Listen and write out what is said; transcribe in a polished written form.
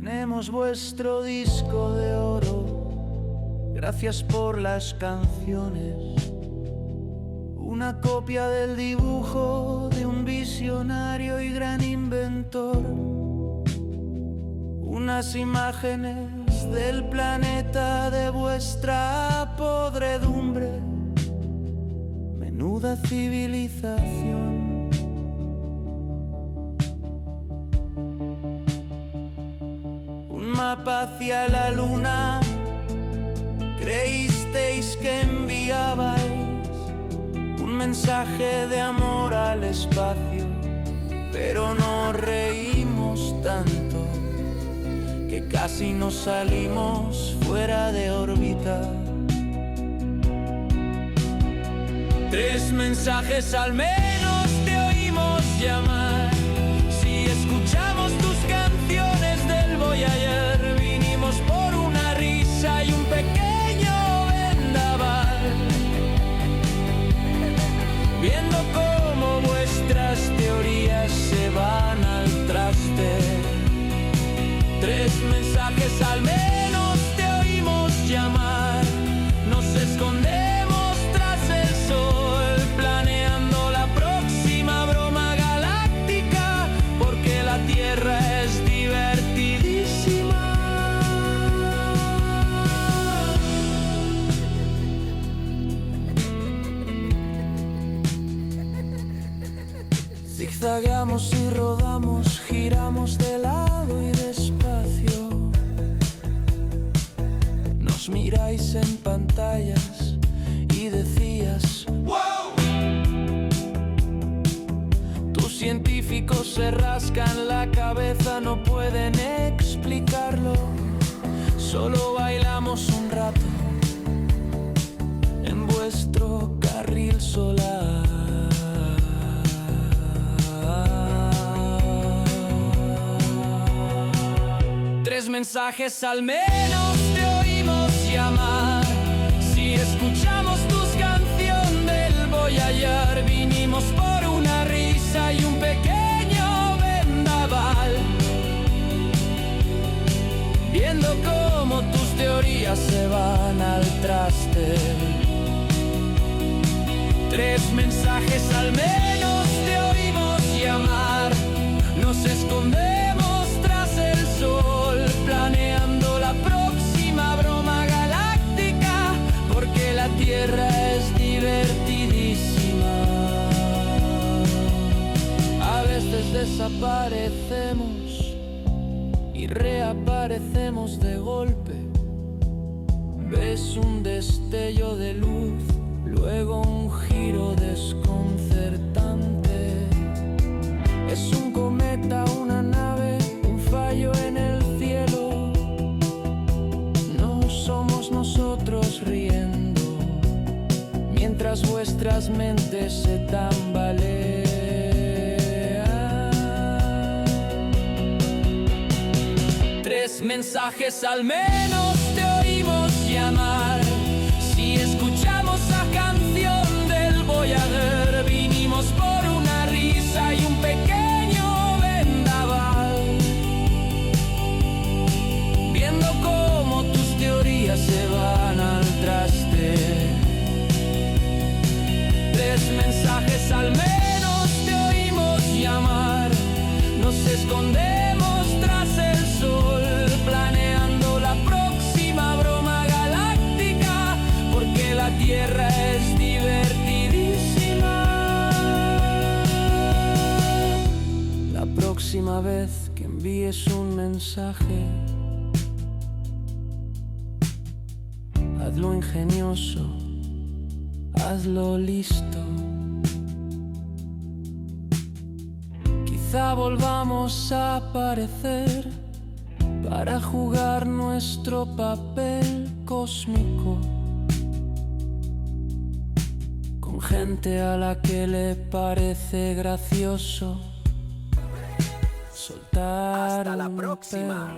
Tenemos vuestro disco de oro, gracias por las canciones. Una copia del dibujo de un visionario y gran inventor. Unas imágenes del planeta de vuestra podredumbre. Menuda civilización. Un mapa hacia la luna, creísteis que enviabais un mensaje de amor al espacio, pero nos reímos tanto que casi nos salimos fuera de órbita. 3 mensajes al menos te oímos llamar. Si escuchamos tus canciones del Voyager, vinimos por una risa y un pequeño vendaval, viendo cómo vuestras teorías se van al traste. 3 mensajes al menos te oímos llamar. Nos escondemos tras el sol, planeando la próxima broma galáctica, porque la Tierra es divertidísima. Zigzagueamos y rodamos, giramos de lado y despacio. Nos miráis en pantallas y decías ¡wow! Tus científicos se rascan la cabeza, no pueden explicarlo. Solo bailamos un rato en vuestro carril solar. 3 mensajes al menos te oímos llamar. Si escuchamos tus canciones del Voyager, vinimos por una risa y un pequeño vendaval, viendo cómo tus teorías se van al traste. 3 mensajes al menos te oímos llamar. Nos escondemos tras el sol, planeando la próxima broma galáctica, porque la Tierra es divertidísima. A veces desaparecemos y reaparecemos de golpe. Ves un destello de luz, luego un giro desconcertante. Es un cometa, una nave, un fallo en el cielo. No somos nosotros riendo, mientras vuestras mentes se tambalean. 3 mensajes al menos te oímos llamar. Si escuchamos la canción del Voyager, vinimos por una risa y un pequeño vendaval, viendo cómo tus teorías se van al traste. 3 mensajes al menos te oímos llamar. Nos escondemos tras el sol, planeando la próxima broma galáctica, porque la Tierra es divertidísima. La próxima vez que envíes un mensaje, hazlo ingenioso, hazlo listo. Quizá volvamos a aparecer para jugar nuestro papel cósmico, con gente a la que le parece gracioso soltar. Hasta la próxima.